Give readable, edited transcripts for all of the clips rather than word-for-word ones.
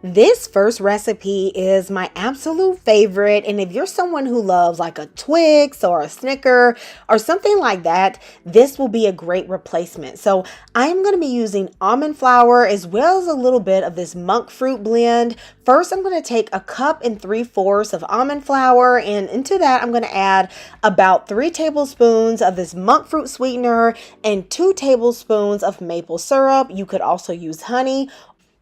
This first recipe is my absolute favorite, and if you're someone who loves like a Twix or a Snicker or something like that, this will be a great replacement. So I am going to be using almond flour as well as a little bit of this monk fruit blend. First, I'm going to take a cup and 3/4 of almond flour, and into that I'm going to add about 3 tablespoons of this monk fruit sweetener and 2 tablespoons of maple syrup. You could also use honey.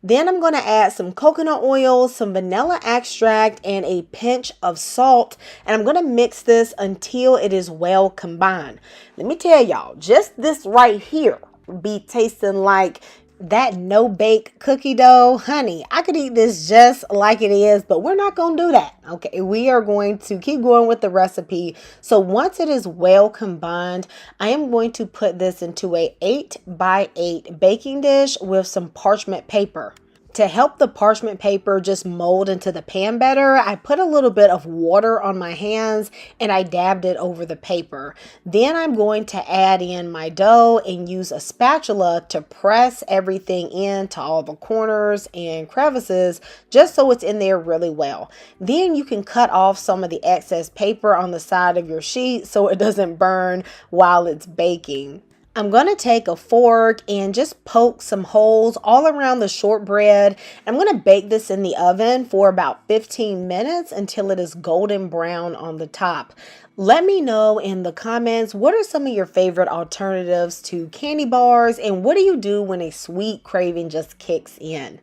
Then I'm going to add some coconut oil, some vanilla extract, and a pinch of salt. And I'm going to mix this until it is well combined. Let me tell y'all, just this right here be tasting like that no-bake cookie dough. Honey, I could eat this just like it is, but we're not going to do that. Okay, we are going to keep going with the recipe. So once it is well combined, I am going to put this into a 8x8 baking dish with some parchment paper. To help the parchment paper just mold into the pan better, I put a little bit of water on my hands and I dabbed it over the paper. Then I'm going to add in my dough and use a spatula to press everything into all the corners and crevices just so it's in there really well. Then you can cut off some of the excess paper on the side of your sheet so it doesn't burn while it's baking. I'm going to take a fork and just poke some holes all around the shortbread. I'm going to bake this in the oven for about 15 minutes until it is golden brown on the top. Let me know in the comments, what are some of your favorite alternatives to candy bars, and what do you do when a sweet craving just kicks in?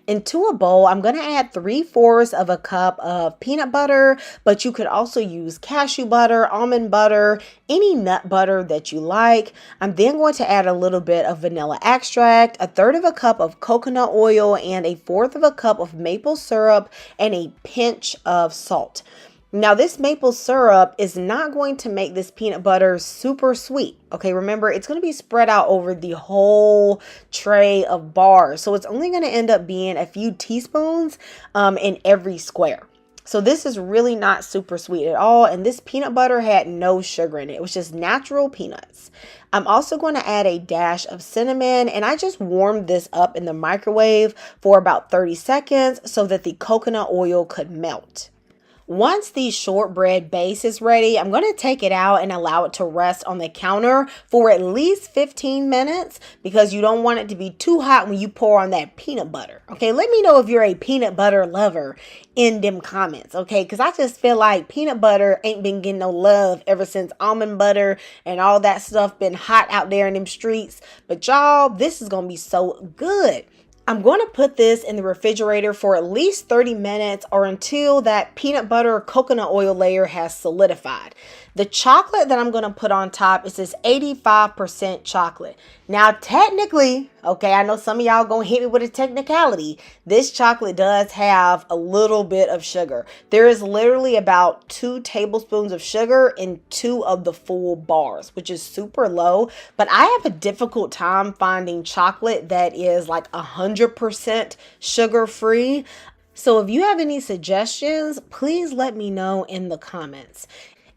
Into a bowl, I'm going to add 3/4 of a cup of peanut butter, but you could also use cashew butter, almond butter, any nut butter that you like. I'm then going to add a little bit of vanilla extract, 1/3 of a cup of coconut oil, and 1/4 of a cup of maple syrup, and a pinch of salt. Now, this maple syrup is not going to make this peanut butter super sweet. Okay, remember, it's going to be spread out over the whole tray of bars. So it's only going to end up being a few teaspoons in every square. So this is really not super sweet at all. And this peanut butter had no sugar in it. It was just natural peanuts. I'm also going to add a dash of cinnamon, and I just warmed this up in the microwave for about 30 seconds so that the coconut oil could melt. Once the shortbread base is ready, I'm going to take it out and allow it to rest on the counter for at least 15 minutes because you don't want it to be too hot when you pour on that peanut butter. Okay, let me know if you're a peanut butter lover in them comments, okay? Because I just feel like peanut butter ain't been getting no love ever since almond butter and all that stuff been hot out there in them streets. But y'all, this is going to be so good. I'm going to put this in the refrigerator for at least 30 minutes or until that peanut butter coconut oil layer has solidified. The chocolate that I'm going to put on top is this 85% chocolate. Now, technically, okay, I know some of y'all going to hit me with a technicality. This chocolate does have a little bit of sugar. There is literally about 2 tablespoons of sugar in 2 of the full bars, which is super low. But I have a difficult time finding chocolate that is like 100% sugar free. So if you have any suggestions, please let me know in the comments.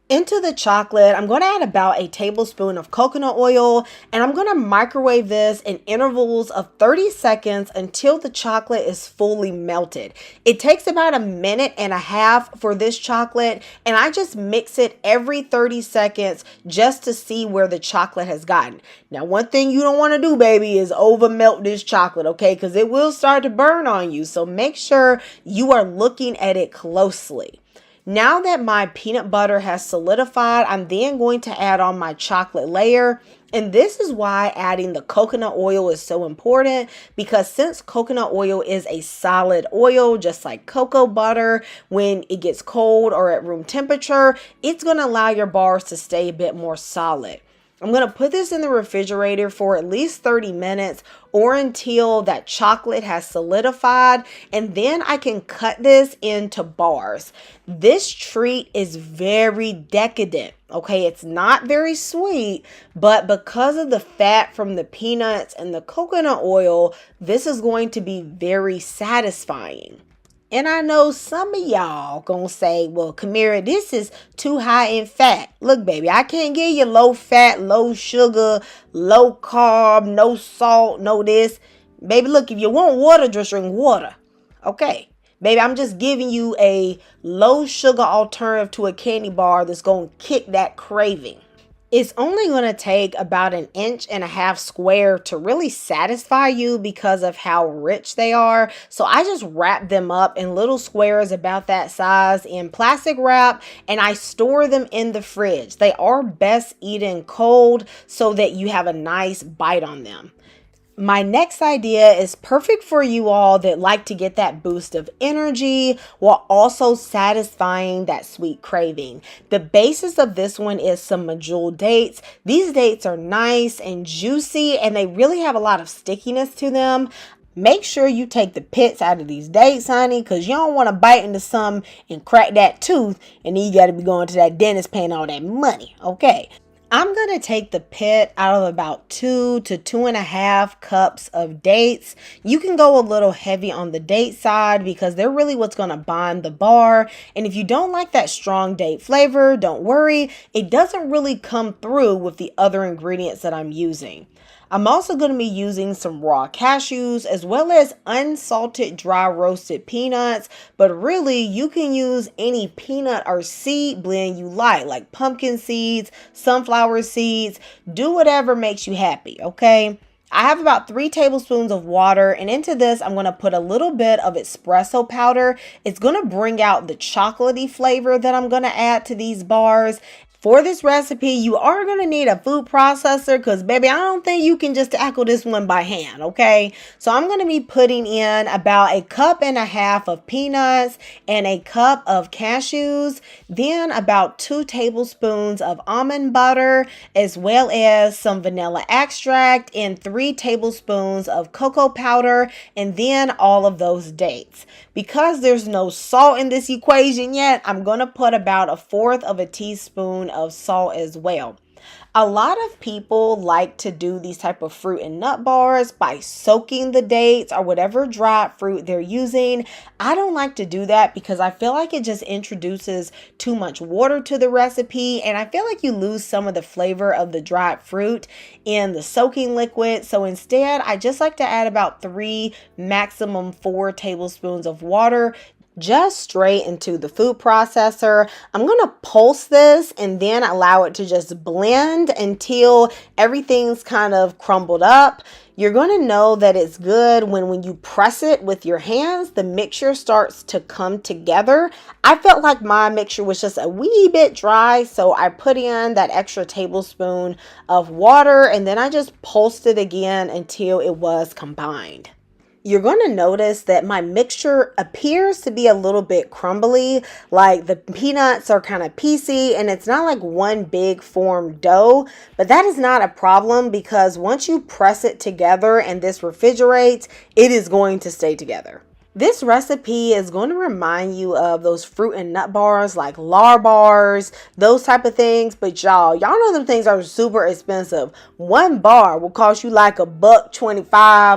Into the chocolate, I'm going to add about a tablespoon of coconut oil, and I'm going to microwave this in intervals of 30 seconds until the chocolate is fully melted. It takes about 1.5 minutes for this chocolate, and I just mix it every 30 seconds just to see where the chocolate has gotten. Now, one thing you don't want to do, baby, is over melt this chocolate, okay? Because it will start to burn on you. So make sure you are looking at it closely. Now that my peanut butter has solidified, I'm then going to add on my chocolate layer. And this is why adding the coconut oil is so important, because since coconut oil is a solid oil, just like cocoa butter, when it gets cold or at room temperature, it's going to allow your bars to stay a bit more solid. I'm going to put this in the refrigerator for at least 30 minutes or until that chocolate has solidified, and then I can cut this into bars. This treat is very decadent, okay? It's not very sweet, but because of the fat from the peanuts and the coconut oil, this is going to be very satisfying. And I know some of y'all gonna say, well, Kamira, this is too high in fat. Look, baby, I can't give you low fat, low sugar, low carb, no salt, no this. Baby, look, if you want water, just drink water. Okay. Baby, I'm just giving you a low sugar alternative to a candy bar that's going to kick that craving. It's only going to take about 1.5 inches square to really satisfy you because of how rich they are. So I just wrap them up in little squares about that size in plastic wrap, and I store them in the fridge. They are best eaten cold so that you have a nice bite on them. My next idea is perfect for you all that like to get that boost of energy while also satisfying that sweet craving. The basis of this one is some medjool dates. These dates are nice and juicy, and they really have a lot of stickiness to them. Make sure you take the pits out of these dates, honey, because you don't want to bite into some and crack that tooth, and then you got to be going to that dentist paying all that money, okay? I'm going to take the pit out of about 2 to 2.5 cups of dates. You can go a little heavy on the date side because they're really what's going to bind the bar. And if you don't like that strong date flavor, don't worry. It doesn't really come through with the other ingredients that I'm using. I'm also going to be using some raw cashews as well as unsalted dry roasted peanuts, but really you can use any peanut or seed blend you like pumpkin seeds, sunflower seeds, do whatever makes you happy, okay? I have about 3 tablespoons of water, and into this I'm going to put a little bit of espresso powder. It's going to bring out the chocolatey flavor that I'm going to add to these bars. For this recipe, you are going to need a food processor because, baby, I don't think you can just tackle this one by hand, okay? So I'm going to be putting in about 1.5 cups of peanuts and 1 cup of cashews, then about 2 tablespoons of almond butter, as well as some vanilla extract and 3 tablespoons of cocoa powder, and then all of those dates. Because there's no salt in this equation yet, I'm going to put about 1/4 teaspoon of salt as well. A lot of people like to do these type of fruit and nut bars by soaking the dates or whatever dried fruit they're using. I don't like to do that because I feel like it just introduces too much water to the recipe, and I feel like you lose some of the flavor of the dried fruit in the soaking liquid. So instead, I just like to add about 3, maximum 4 tablespoons of water just straight into the food processor. I'm going to pulse this and then allow it to just blend until everything's kind of crumbled up. You're going to know that it's good when you press it with your hands, the mixture starts to come together. I felt like my mixture was just a wee bit dry, so I put in that extra tablespoon of water and then I just pulsed it again until it was combined. You're going to notice that my mixture appears to be a little bit crumbly, like the peanuts are kind of piecey and it's not like one big formed dough, but that is not a problem because once you press it together and this refrigerates, it is going to stay together. This recipe is going to remind you of those fruit and nut bars like Lar bars, those type of things. But y'all know them things are super expensive. One bar will cost you like $1.25,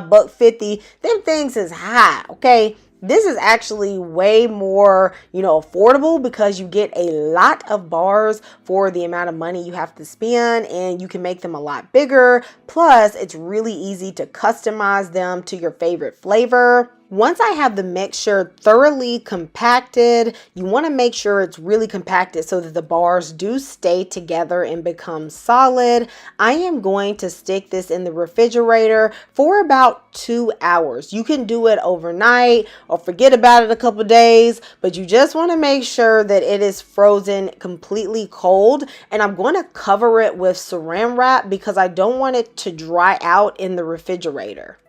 $1.50. Them things is high, okay? This is actually way more, affordable because you get a lot of bars for the amount of money you have to spend, and you can make them a lot bigger. Plus, it's really easy to customize them to your favorite flavor. Once I have the mixture thoroughly compacted, you want to make sure it's really compacted so that the bars do stay together and become solid. I am going to stick this in the refrigerator for about 2 hours. You can do it overnight or forget about it a couple days, but you just want to make sure that it is frozen completely cold. And I'm going to cover it with saran wrap because I don't want it to dry out in the refrigerator.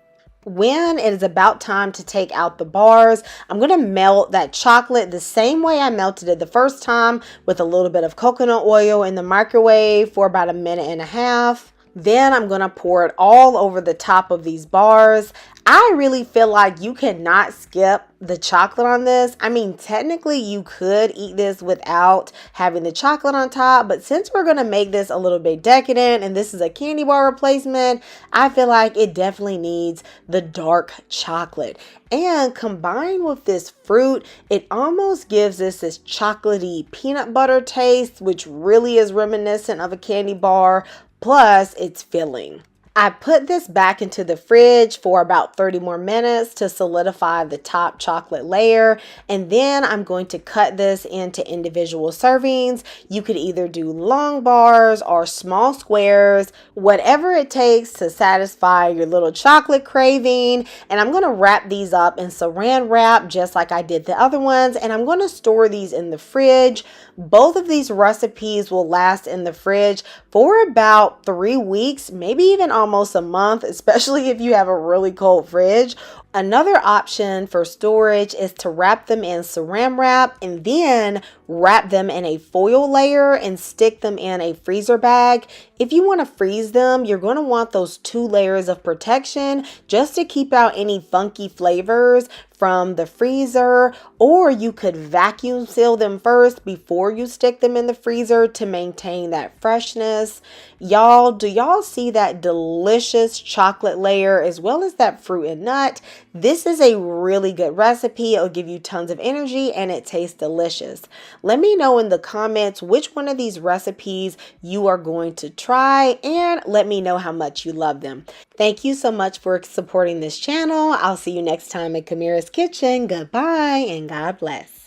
When it is about time to take out the bars, I'm going to melt that chocolate the same way I melted it the first time with a little bit of coconut oil in the microwave for about 1.5 minutes. Then I'm going to pour it all over the top of these bars. I really feel like you cannot skip the chocolate on this. I mean, technically you could eat this without having the chocolate on top, but since we're going to make this a little bit decadent and this is a candy bar replacement, I feel like it definitely needs the dark chocolate. And combined with this fruit, it almost gives this chocolatey peanut butter taste, which really is reminiscent of a candy bar. Plus, it's filling. I put this back into the fridge for about 30 more minutes to solidify the top chocolate layer. And then I'm going to cut this into individual servings. You could either do long bars or small squares, whatever it takes to satisfy your little chocolate craving. And I'm going to wrap these up in saran wrap just like I did the other ones. And I'm going to store these in the fridge. Both of these recipes will last in the fridge for about 3 weeks, maybe even almost a month, especially if you have a really cold fridge. Another option for storage is to wrap them in saran wrap and then wrap them in a foil layer and stick them in a freezer bag. If you want to freeze them, you're going to want those 2 layers of protection just to keep out any funky flavors from the freezer, or you could vacuum seal them first before you stick them in the freezer to maintain that freshness. Y'all, do y'all see that delicious chocolate layer as well as that fruit and nut? This is a really good recipe. It'll give you tons of energy and it tastes delicious. Let me know in the comments which one of these recipes you are going to try and let me know how much you love them. Thank you so much for supporting this channel. I'll see you next time at Kamira's Kitchen. Goodbye and God bless.